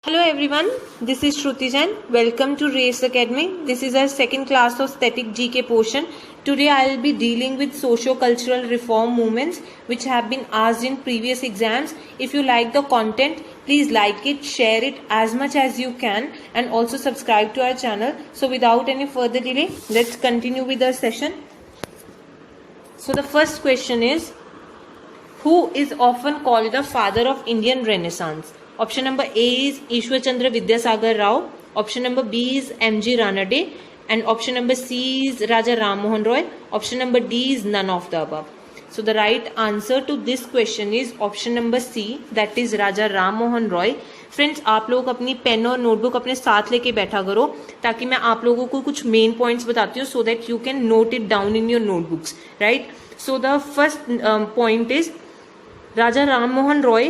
Hello everyone, this is Shruti Jain. Welcome to Race Academy. This is our second class of static GK portion. Today I will be dealing with socio-cultural reform movements which have been asked in previous exams. If you like the content, please like it, share it as much as you can and also subscribe to our channel. So without any further delay, let's continue with our session. So the first question is, who is often called the father of Indian Renaissance? Option number A is Ishwar Chandra Vidyasagar Rao. Option number B is M.G. Ranade. And option number C is Raja Ram Mohan Roy. Option number D is none of the above. So the right answer to this question is option number C, that is Raja Ram Mohan Roy. Friends, आप लोग अपनी pen और notebook अपने साथ लेके बैठा करो ताकि मैं आप लोगों को कुछ मेन पॉइंट्स बताती हूँ, so that you can note it down in your notebooks, right. So the first point is Raja Ram Mohan Roy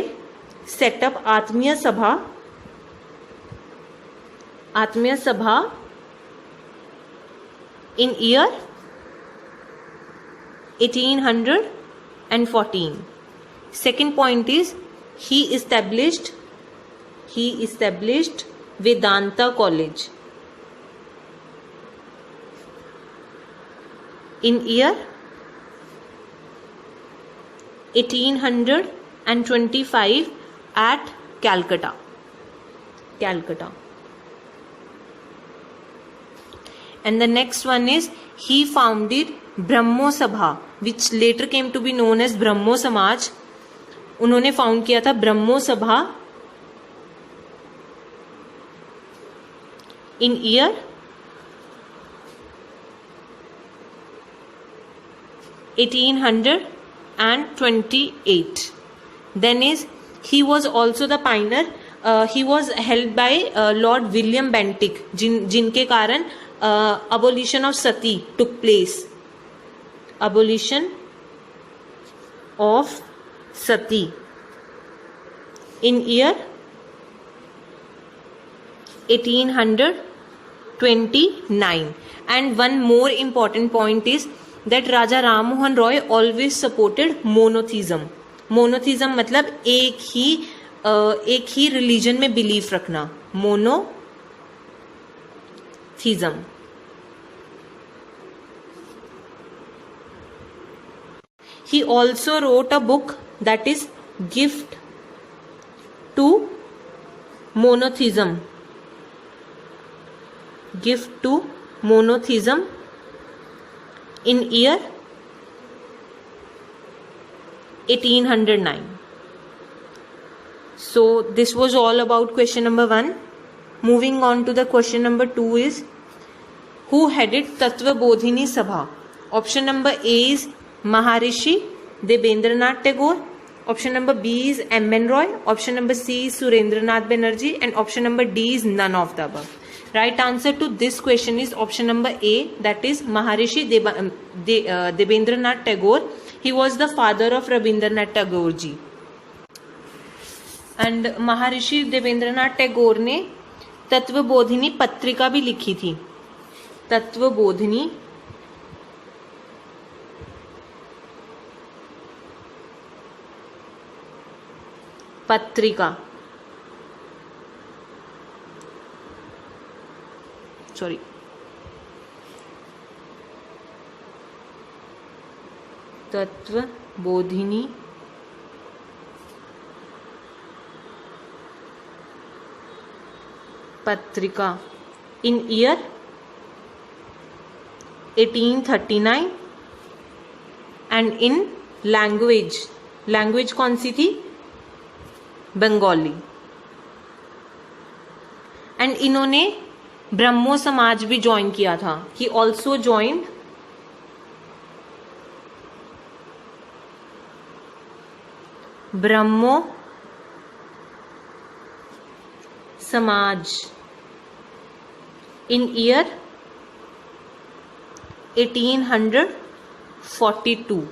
set up Atmiya Sabha in year 1814. Second point is he established Vedanta College in year 1825 at Calcutta. And the next one is he founded Brahmo Sabha, which later came to be known as Brahmo Samaj. उन्होंने found किया था ब्रह्मो सभा in year 1828. Then is he was also the pioneer. He was held by Lord William Bentinck, जिनके कारण abolition of sati took place. Abolition of sati in year 1829. And one more important point is that Raja Ram Mohan Roy always supported monotheism. Monotheism मतलब एक ही religion में belief रखना, monotheism. He also wrote a book that is Gift to Monotheism. Gift to Monotheism in year 1809. So this was all about question number 1. Moving on to the question number 2 is, who headed Tattva Bodhini Sabha? Option number A is Maharishi Debendranath Tagore. Option number B is M.N. Roy. Option number C is Surendranath Banerjee. And option number D is none of the above. Right answer to this question is option number A, that is Maharishi Debendranath Tagore. He was the father of Rabindranath Tagore ji. And Maharishi Debendranath Tagore ने तत्वबोधिनी पत्रिका भी लिखी थी. तत्वबोधिनी पत्रिका, sorry, Tattvabodhini पत्रिका in year 1839. and in language कौन सी थी? Bengali. And इन्होंने ब्रह्मो समाज भी ज्वाइन किया था. ही ऑल्सो ज्वाइंड ब्रह्मो समाज in year 1842.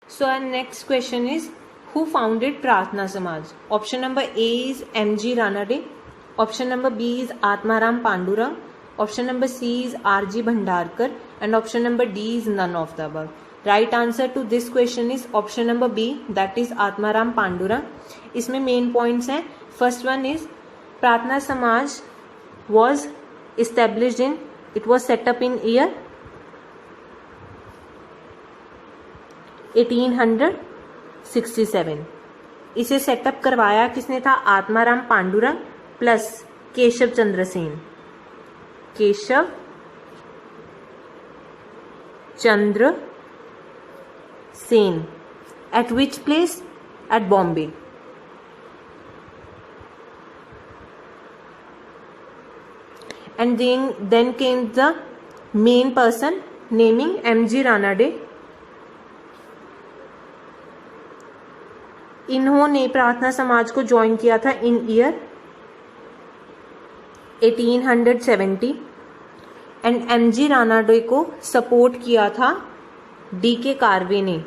So our next question is, who founded Prarthana Samaj? Option number A is M.G. Ranade. Option number B is Atmaram Pandurang. Option number C is R.G. Bhandarkar. And option number D is none of the above. Right answer to this question is option number B, that is Atmaram Pandurang. इसमें main points हैं। First one is Prarthana Samaj was established in, it was set up in year 1867। इसे setup करवाया किसने था? Atmaram Pandurang plus Keshav Chandra Sen. Keshav Chandra Sen. At which place? At Bombay. And then came the main person naming M.G. Ranade। इन्होंने प्रार्थना समाज को ज्वाइन किया था इन ईयर 1870 एंड M.G. रानाडे को सपोर्ट किया था D.K. कार्वे ने।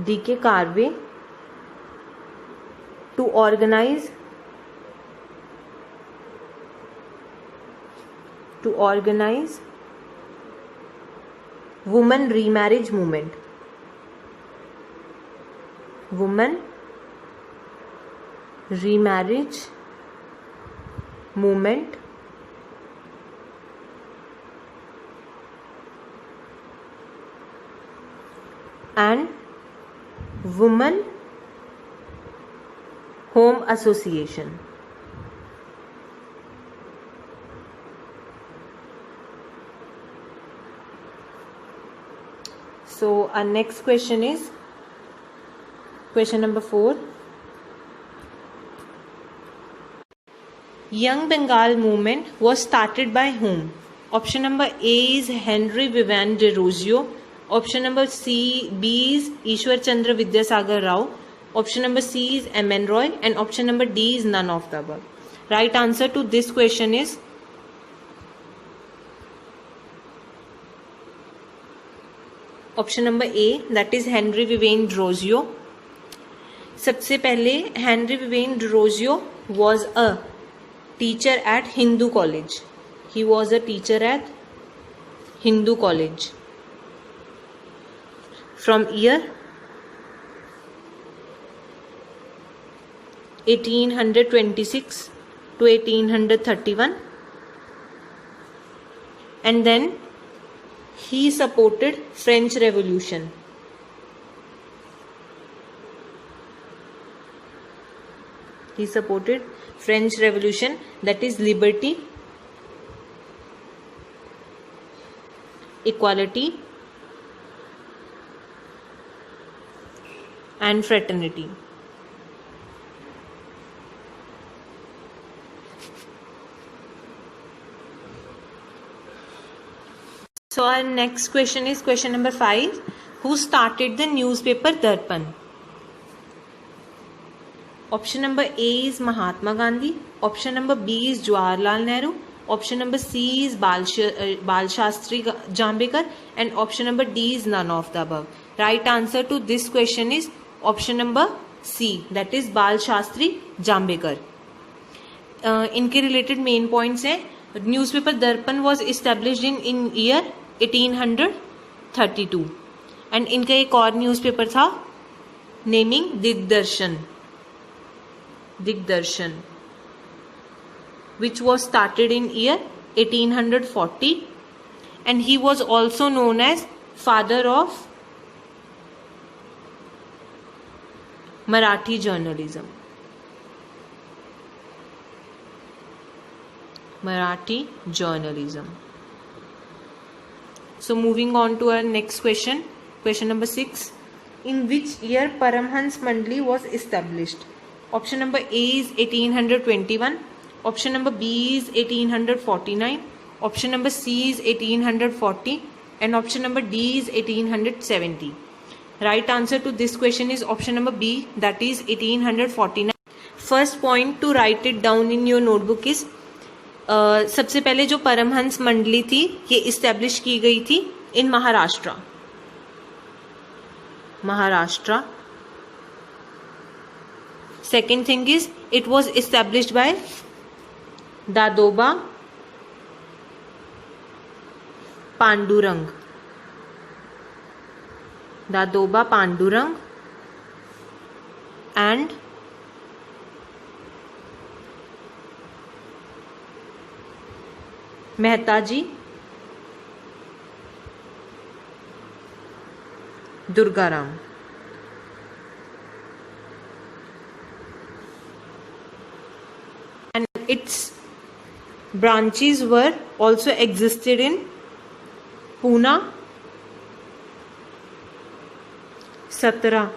D.K. Karve to organize women remarriage movement। women remarriage movement and women home association। So our next question is question number 4। Young Bengal movement was started by whom? Option number A is Henry Vivian de Rosio। Option number B is Ishwar Chandra Vidyasagar Rao। Option number C is M.N. Roy and option number D is none of the above। Right answer to this question is option number A, that is Henry Vivian Derozio. सबसे पहले Henry Vivian Derozio was a teacher at Hindu College. He was a teacher at Hindu College from year 1826 to 1831 and then he supported French Revolution। He supported French Revolution, that is liberty, equality and fraternity। So our next question is question number 5। Who started the newspaper Darpan? Option number A is Mahatma Gandhi। Option number B is Jawaharlal Nehru। Option number C is Bal Shastri Jambekar and option number D is none of the above। Right answer to this question is option number C, that is Bal Shastri Jambekar। इनके related main points हैं। Newspaper दर्पण was established in year 1832 and इनका एक और newspaper था naming दिग्दर्शन which was started in year 1840 and he was also known as father of Marathi journalism। So moving on to our next question, question number 6। In which year Paramhans Mandali was established? Option number A is 1821, option number B is 1849, option number C is 1840 and option number D is 1870। Right answer to this question is option number B, that is 1849। First point to write it down in your notebook is सबसे पहले जो परमहंस मंडली थी ये establish की गई थी in Maharashtra. Second thing is it was established by Dadoba Pandurang. Dadoba Pandurang, and Mehtaji Durgaram. And its branches were also existed in Pune, Satara,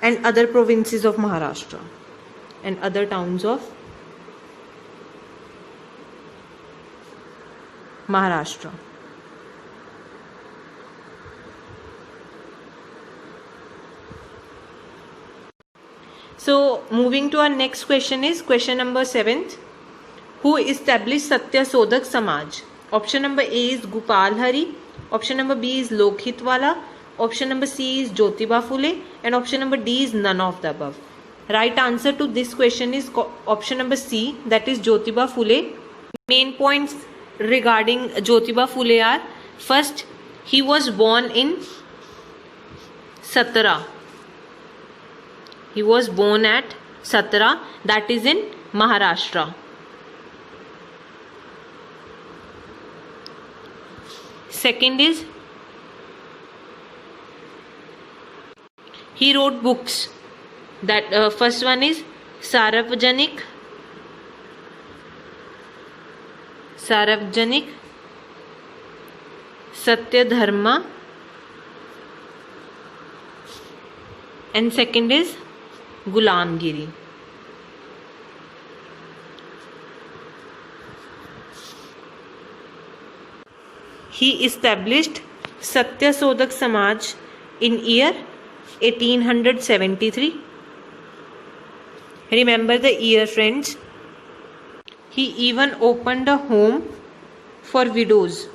and other provinces of Maharashtra and other towns of Maharashtra. So moving to our next question is question number 7. Who established Satya Sodhak Samaj? Option number A is Gopal Hari. Option number B is Lokhitwala. Option number C is Jyotiba Phule. And option number D is none of the above. Right answer to this question is option number C, that is Jyotiba Phule. Main points regarding Jyotiba Phule are: first, he was born in Satara. He was born at Satara, that is in Maharashtra. Second is, he wrote books. That first one is Sarvjanik, Satya Dharma, and second is Gulamgiri. He established Satya Sodhak Samaj in year 1873. Remember the year, friends. He even opened a home for widows.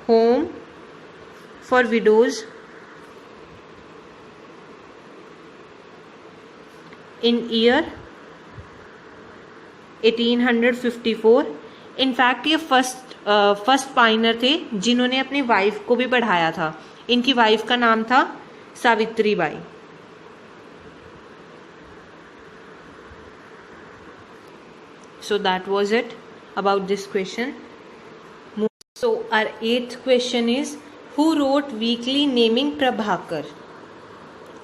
Home for widows in year 1854. In fact ये first पाइनर थे जिन्होंने अपनी wife को भी पढ़ाया था. इनकी wife का नाम था Savitri by. So that was it about this question. So our 8th question is, who wrote weekly naming Prabhakar?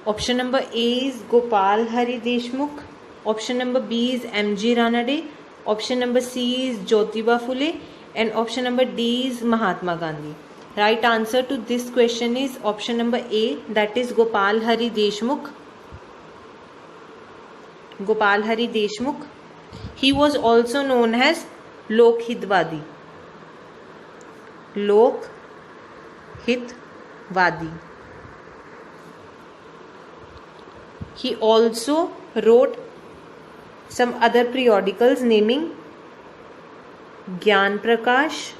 Option number A is Gopal Hari Deshmukh. Option number B is M.G. Ranade. Option number C is Jyotiba Phule. And option number D is Mahatma Gandhi. Right answer to this question is option number A, that is Gopal Hari Deshmukh. Gopal Hari Deshmukh. He was also known as Lokhitwadi. Lokhitwadi. He also wrote some other periodicals naming Gyan Prakash,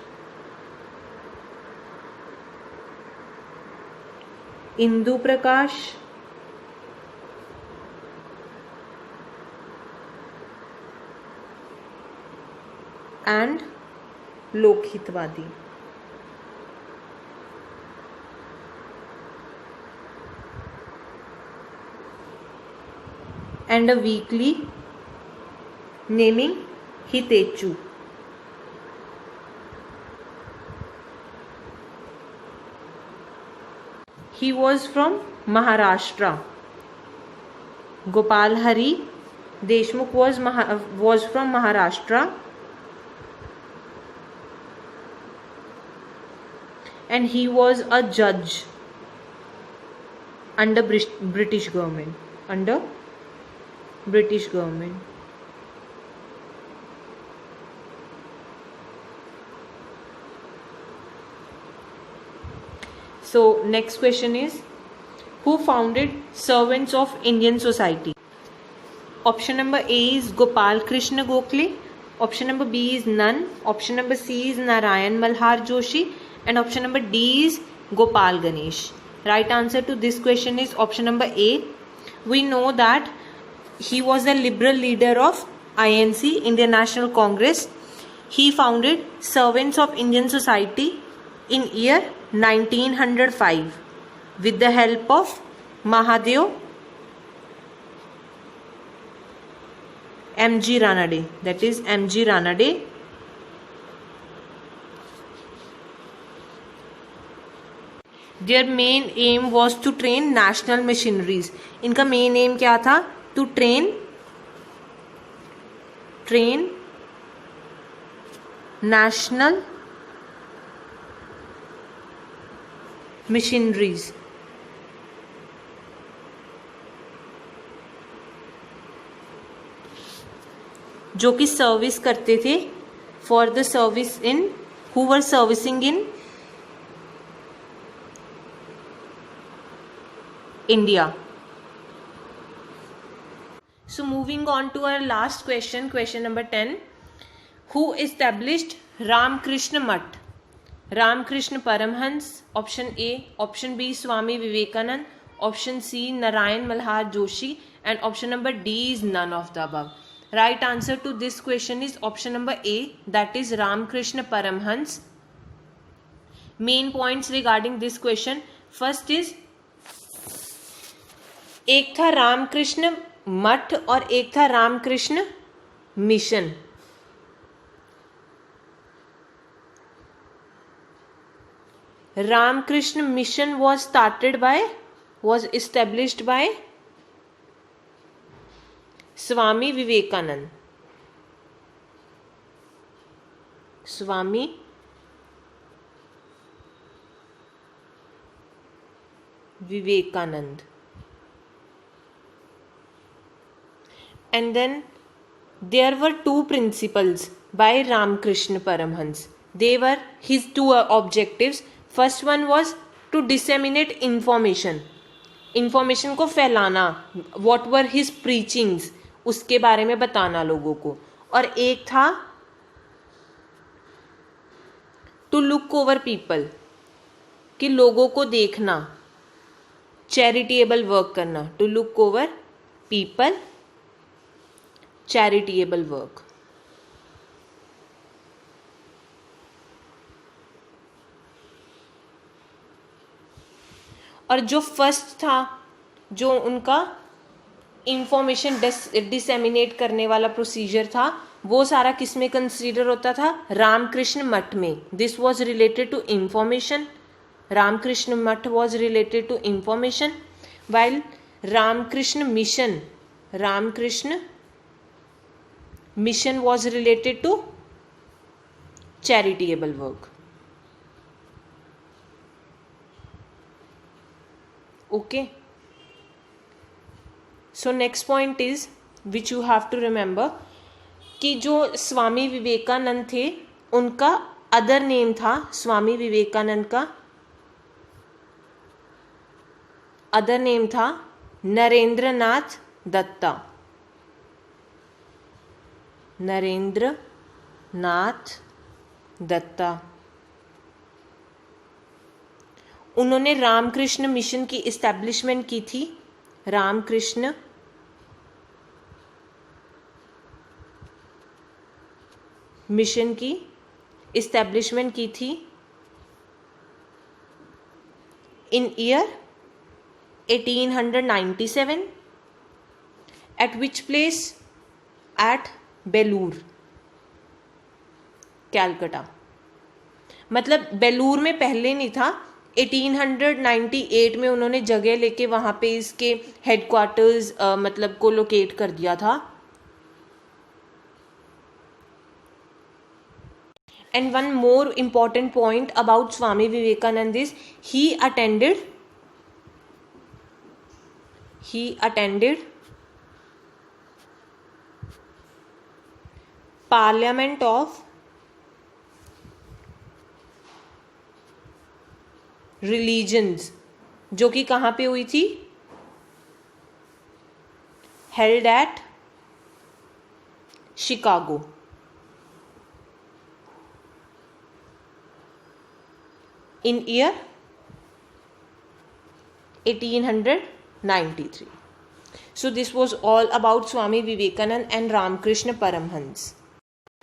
Indu Prakash, and Lokhitwadi. And a weekly naming Hitechu. He was from Maharashtra. Gopal Hari Deshmukh was from Maharashtra, and he was a judge under British government. So next question is, who founded Servants of Indian Society? Option number A is Gopal Krishna Gokhale. Option number B is none. Option number C is Narayan Malhar Joshi. And option number D is Gopal Ganesh. Right answer to this question is option number A. We know that he was a liberal leader of INC, Indian National Congress. He founded Servants of Indian Society in year 1905 with the help of Mahadev M.G. Ranade, that is M.G. Ranade. Their main aim was to train national missionaries. इनका main aim क्या था? To train national missionaries. जो कि service करते थे for the service in who were servicing in India. So moving on to our last question, question number 10. Who established Ramakrishna Math? Ramakrishna Paramhans, option A, option B, Swami Vivekanand, option C, Narayan Malhar Joshi, and option number D is none of the above. Right answer to this question is option number A, that is Ramakrishna Paramhans. Main points regarding this question. First is, एक था रामकृष्ण मठ और एक था Ramakrishna mission. Ramakrishna mission was established by Swami Vivekanand. Swami Vivekanand. And then there were two principles by Ramakrishna Paramhans. They were his two objectives. First one was to disseminate information. Information को फैलाना. What were his preachings? उसके बारे में बताना लोगों को. और एक था to look over people, कि लोगों को देखना. Charitable work करना. To look over people, charitable work. और जो फर्स्ट था, जो उनका इंफॉर्मेशन डिसेमिनेट करने वाला प्रोसीजर था, वो सारा किस में कंसीडर होता था? रामकृष्ण मठ में. This was related to information. Ramakrishna Math was related to information, while Ramakrishna Mission was related to charitable work. Okay, so next point is which you have to remember कि जो स्वामी विवेकानंद थे उनका अदर नेम था. स्वामी विवेकानंद का अदर नेम था नरेंद्रनाथ दत्ता. नरेंद्रनाथ दत्ता. उन्होंने रामकृष्ण मिशन की establishment की थी. रामकृष्ण मिशन की इस्टेब्लिशमेंट की थी in year 1897. At which place? At Belur, Calcutta. मतलब बेलूर में पहले नहीं था. 1898 में उन्होंने जगह लेके वहां पे इसके हेडक्वार्टर्स मतलब को लोकेट कर दिया था. And one more important point about Swami Vivekananda is he attended Parliament of religions, जो कि कहाँ पे हुई थी? Held at Chicago. In year 1893. So this was all about Swami Vivekanand and Ramakrishna Paramhans.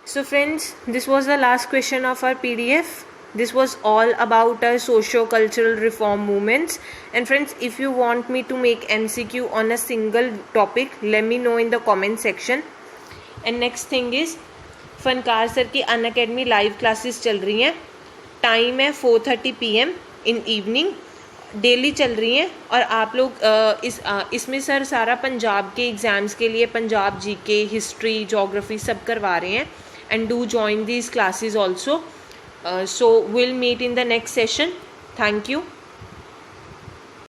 So friends, this was the last question of our PDF. This was all about our socio-cultural reform movements. And friends, if you want me to make MCQ on a single topic, let me know in the comment section. And next thing is, Fankar sir की Unacademy live classes चल रही हैं. Time है 4:30 PM in evening. Daily चल रही हैं और आप लोग इसमें सर सारा पंजाब के एग्ज़ाम्स के लिए पंजाब जीके, हिस्ट्री, जोग्राफी सब करवा रहे हैं. And do join these classes also. So we'll meet in the next session. Thank you.